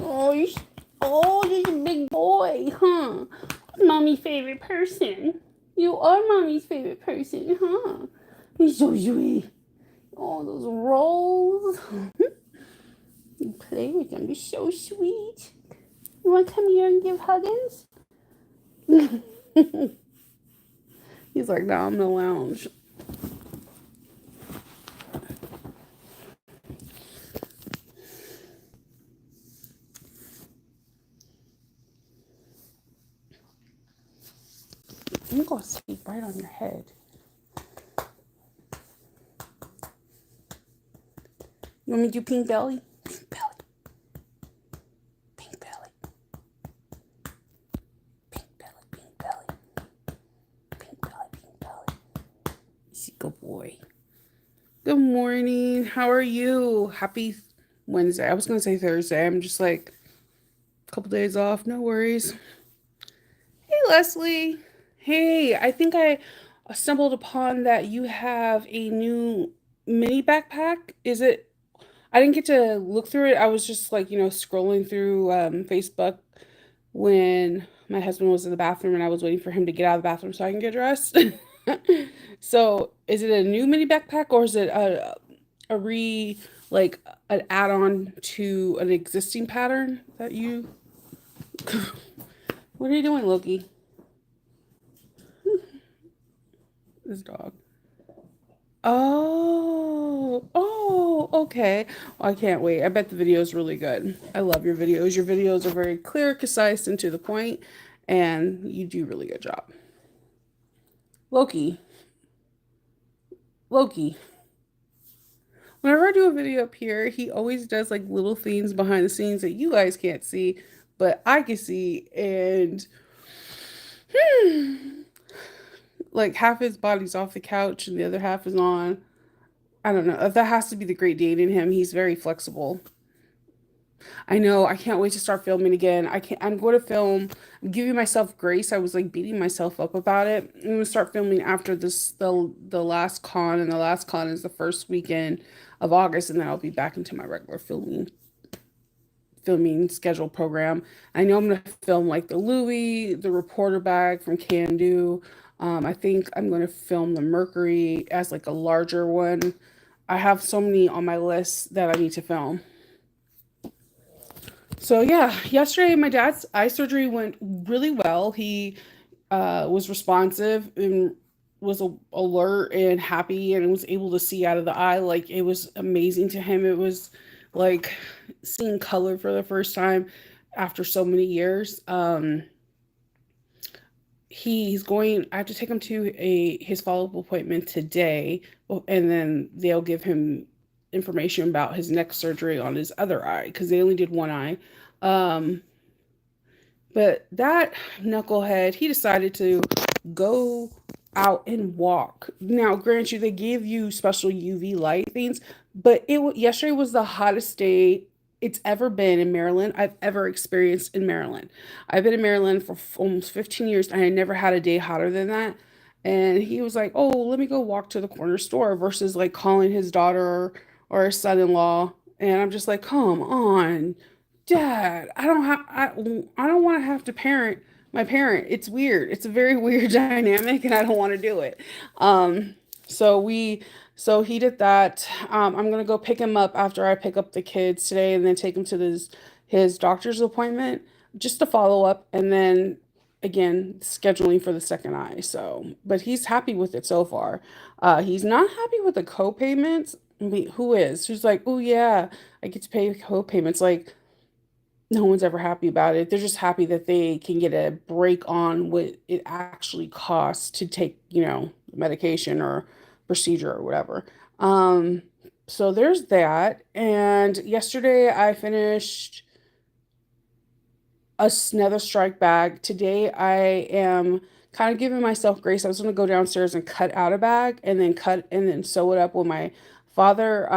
Oh, you're a big boy, huh? Mommy's favorite person. You are mommy's favorite person, huh? You're so sweet. Oh, those rolls. You play with them. You're so sweet. You want to come here and give Huggins? He's like, no, I'm in the lounge. I'm going to sleep right on your head. You want me to do pink belly? Pink belly. Pink belly. Pink belly. Pink belly. Pink belly. Pink belly. He's a good boy. Good morning. How are you? Happy Wednesday. I was going to say Thursday. I'm just like a couple days off. No worries. Hey, Leslie. Hey, I think I stumbled upon that you have a new mini backpack. Is it? I didn't get to look through it. I was just like, scrolling through Facebook when my husband was in the bathroom and I was waiting for him to get out of the bathroom so I can get dressed. So, is it a new mini backpack or is it a like an add-on to an existing pattern that you What are you doing, Loki? This dog. Oh, okay. Well, I can't wait. I bet the video is really good. I love your videos. Your videos are very clear, concise, and to the point, and you do a really good job. Loki, Loki. Whenever I do a video up here, he always does like little things behind the scenes that you guys can't see, but I can see, and like half his body's off the couch and the other half is on. I don't know. That has to be the great Dane in him. He's very flexible. I know. I can't wait to start filming again. I'm going to film. I'm giving myself grace. I was like beating myself up about it. I'm going to start filming after the last con, and the last con is the first weekend of August, and then I'll be back into my regular filming schedule program. I know I'm going to film like the Louis, the reporter bag from Can Do. I think I'm going to film the Mercury as like a larger one. I have so many on my list that I need to film. So yeah, yesterday my dad's eye surgery went really well. He was responsive and was alert and happy and was able to see out of the eye. Like it was amazing to him. It was like seeing color for the first time after so many years. He's going. I have to take him to a his follow up appointment today, and then they'll give him information about his next surgery on his other eye because they only did one eye. Um, but that knucklehead, he decided to go out and walk. Now, grant you, they gave you special UV light things, but yesterday was the hottest day it's ever been in Maryland. I've ever experienced in Maryland. I've been in Maryland for almost 15 years, and I never had a day hotter than that. And he was like, "Oh, let me go walk to the corner store," versus like calling his daughter or his son-in-law. And I'm just like, "Come on, Dad, I don't want to have to parent my parent. It's weird. It's a very weird dynamic and I don't want to do it." Um so we so he did that. I'm gonna go pick him up after I pick up the kids today and then take him to his doctor's appointment just to follow up and then again scheduling for the second eye. So but he's happy with it so far. He's not happy with the co-payments. Who is? Who's like, oh yeah, I get to pay co-payments. Like no one's ever happy about it. They're just happy that they can get a break on what it actually costs to take, medication or procedure or whatever. Um, so there's that. And yesterday I finished another strike bag. Today I am kind of giving myself grace. I was going to go downstairs and cut out a bag and then cut and then sew it up with my father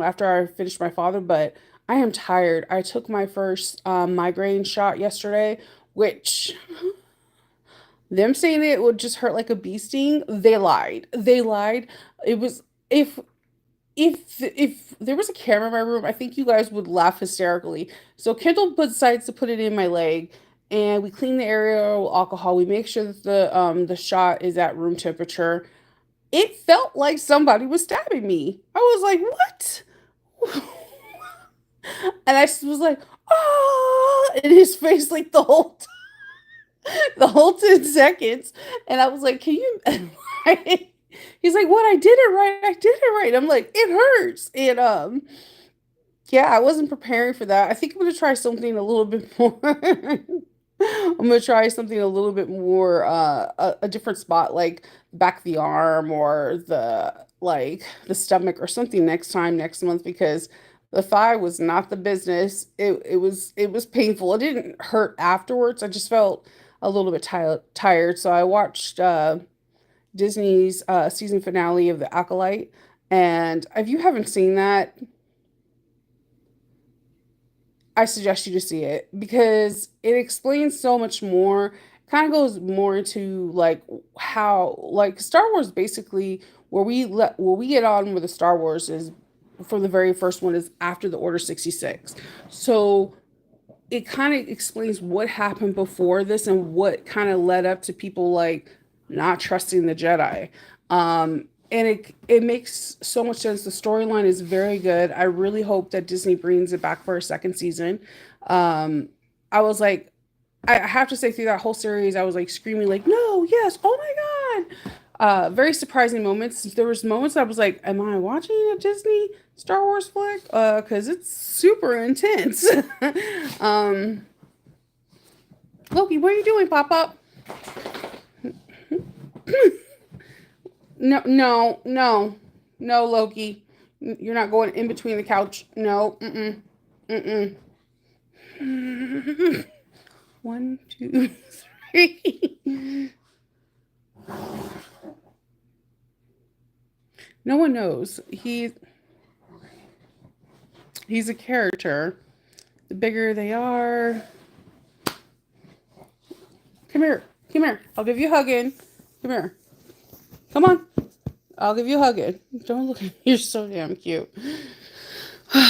after I finished my father, but I am tired. I took my first migraine shot yesterday, which them saying it would just hurt like a bee sting, they lied. They lied. It was if if there was a camera in my room, I think you guys would laugh hysterically. So Kendall decides to put it in my leg, and we clean the area with alcohol. We make sure that the shot is at room temperature. It felt like somebody was stabbing me. I was like, "What?" And I was like, "Oh!" In his face like the whole 10 seconds. And I was like, "Can you?" He's like, "What? I did it right. I did it right." I'm like, "It hurts." And yeah, I wasn't preparing for that. I think I'm gonna try something a little bit more. I'm gonna try something a little bit more, a different spot, like back of the arm or the stomach or something next time next month because the thigh was not the business. It was painful. It didn't hurt afterwards. I just felt a little bit tired. So I watched Disney's season finale of The Acolyte, and if you haven't seen that, I suggest you to see it because it explains so much more. Kind of goes more into like how like Star Wars basically where we get on with the Star Wars is for the very first one is after the Order 66. So it kind of explains what happened before this and what kind of led up to people like not trusting the Jedi. And it makes so much sense. The storyline is very good. I really hope that Disney brings it back for a second season. Um, I was like, I have to say through that whole series, I was like screaming like, no, yes, oh my God. Very surprising moments. There was moments I was like, am I watching a Disney Star Wars flick? Because it's super intense. um, Loki, what are you doing, Pop Up? No, no, no, no, Loki. You're not going in between the couch. No, mm-mm, mm-mm. One, two, three. No one knows. He's a character. The bigger they are, come here, come here. I'll give you a hugging. Come here. Come on. I'll give you a hugging. Don't look at me. You're so damn cute.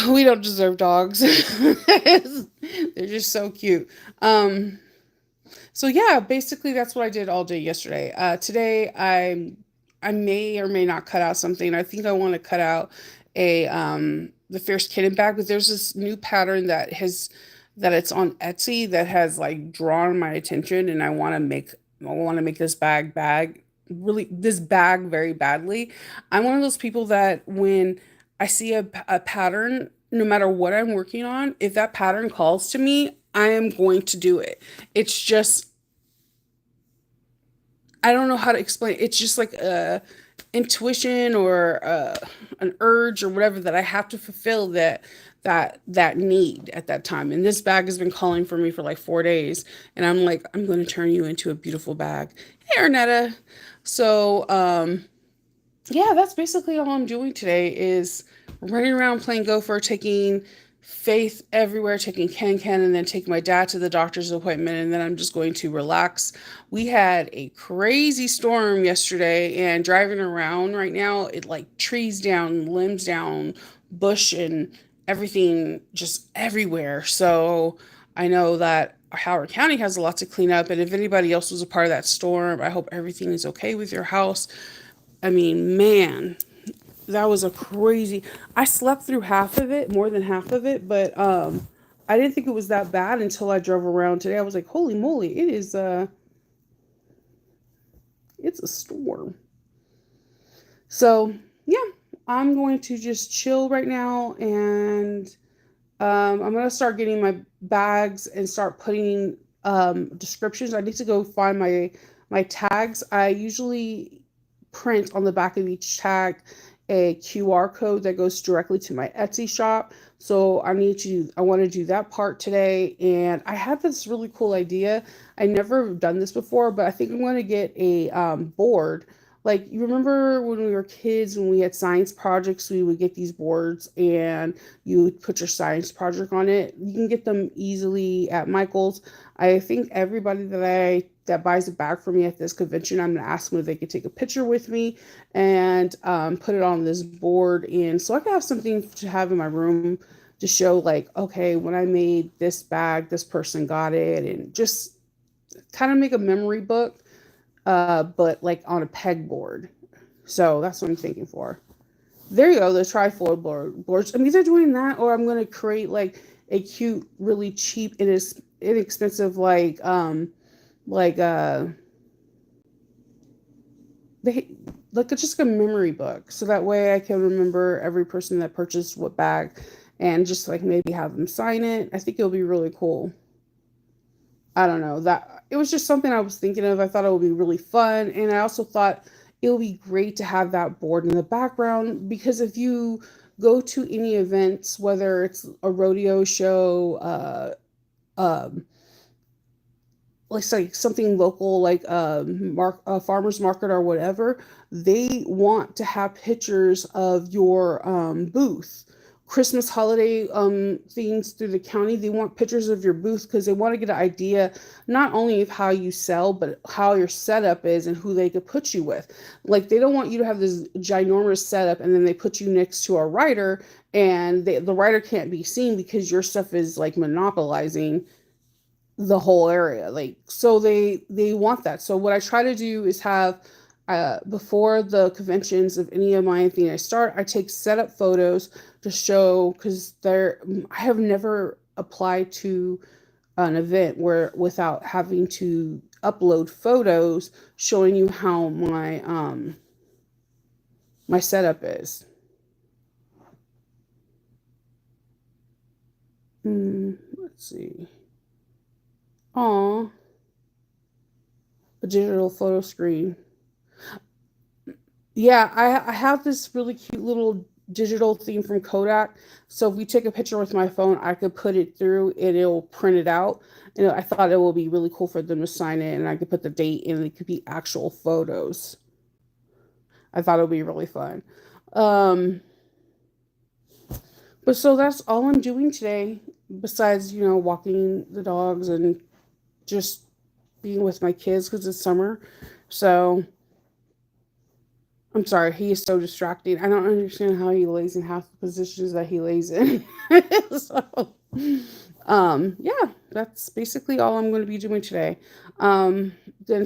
We don't deserve dogs. They're just so cute. Um, so yeah, basically that's what I did all day yesterday. Today I may or may not cut out something. I think I want to cut out a the Fierce Kitten bag, but there's this new pattern that it's on Etsy that has like drawn my attention, and I want to make this bag really this bag very badly. I'm one of those people that when I see a pattern, no matter what I'm working on, if that pattern calls to me, I am going to do it. It's just I don't know how to explain it. It's just like a intuition or an urge or whatever that I have to fulfill that need at that time. And this bag has been calling for me for like 4 days, and I'm like, I'm going to turn you into a beautiful bag. Hey, Arnetta. So yeah, that's basically all I'm doing today is running around playing Gopher, taking Faith everywhere, taking Ken, and then taking my dad to the doctor's appointment, and then I'm just going to relax. We had a crazy storm yesterday, and driving around right now, it like trees down, limbs down, bush and everything just everywhere. So I know that Howard County has a lot to clean up, and if anybody else was a part of that storm, I hope everything is okay with your house. I mean, man, that was a crazy. I slept through half of it, more than half of it, but I didn't think it was that bad until I drove around today. I was like, "Holy moly, it's a storm." So, yeah, I'm going to just chill right now and I'm going to start getting my bags and start putting descriptions. I need to go find my tags. I usually print on the back of each tag a QR code that goes directly to my Etsy shop. So I want to do that part today. And I have this really cool idea. I never done this before, but I think I'm going to get a board Like, you remember when we were kids, when we had science projects, we would get these boards and you would put your science project on it. You can get them easily at Michael's. I think everybody that buys a bag for me at this convention, I'm gonna ask them if they could take a picture with me and put it on this board, and so I can have something to have in my room to show, like, okay, when I made this bag, this person got it, and just kind of make a memory book, but like on a pegboard. So that's what I'm thinking for. There you go, the trifold boards. I'm either doing that or I'm gonna create like a cute, really cheap, inexpensive like they like it's just a memory book. So that way I can remember every person that purchased what bag and just like maybe have them sign it. I think it'll be really cool. I don't know, that it was just something I was thinking of. I thought it would be really fun, and I also thought it would be great to have that board in the background because if you go to any events, whether it's a rodeo show, um, like say something local like a farmers market or whatever, they want to have pictures of your booth. Christmas holiday things through the county, they want pictures of your booth because they want to get an idea not only of how you sell but how your setup is and who they could put you with. Like, they don't want you to have this ginormous setup and then they put you next to a writer and the writer can't be seen because your stuff is like monopolizing the whole area. Like, so they want that. So what I try to do is have before the conventions of any of my thing I start, I take setup photos to show, because there I have never applied to an event where without having to upload photos showing you how my setup is. Let's see. Aw, a digital photo screen. Yeah, I have this really cute little digital theme from Kodak. So if we take a picture with my phone, I could put it through and it'll print it out. And I thought it would be really cool for them to sign it and I could put the date and it could be actual photos. I thought it would be really fun. Um, but so that's all I'm doing today, besides, walking the dogs and just being with my kids because it's summer. So I'm sorry, he is so distracting. I don't understand how he lays in half the positions that he lays in. So, yeah, that's basically all I'm going to be doing today. Then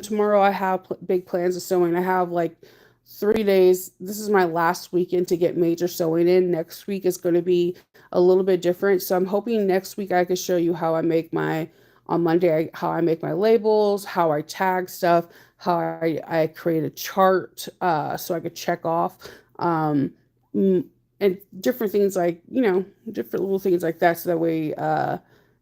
tomorrow I have big plans of sewing. I have like 3 days. This is my last weekend to get major sewing in. Next week is going to be a little bit different. So I'm hoping next week I can show you how I make on Monday, how I make my labels, how I tag stuff, how I create a chart so I could check off, um, and different things like, different little things like that. So that way,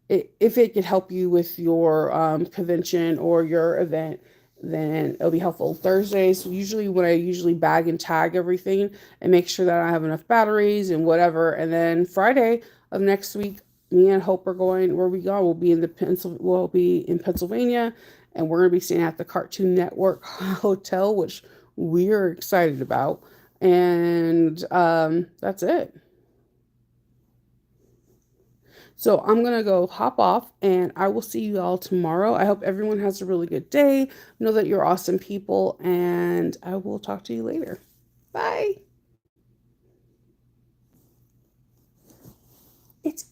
if it could help you with your convention or your event, then it'll be helpful. Thursdays, usually when I usually bag and tag everything and make sure that I have enough batteries and whatever. And then Friday of next week, me and Hope are going where we go. We'll be in Pennsylvania, and we're gonna be staying at the Cartoon Network Hotel, which we're excited about. And that's it. So I'm gonna go hop off, and I will see you all tomorrow. I hope everyone has a really good day. Know that you're awesome people, and I will talk to you later. Bye. It's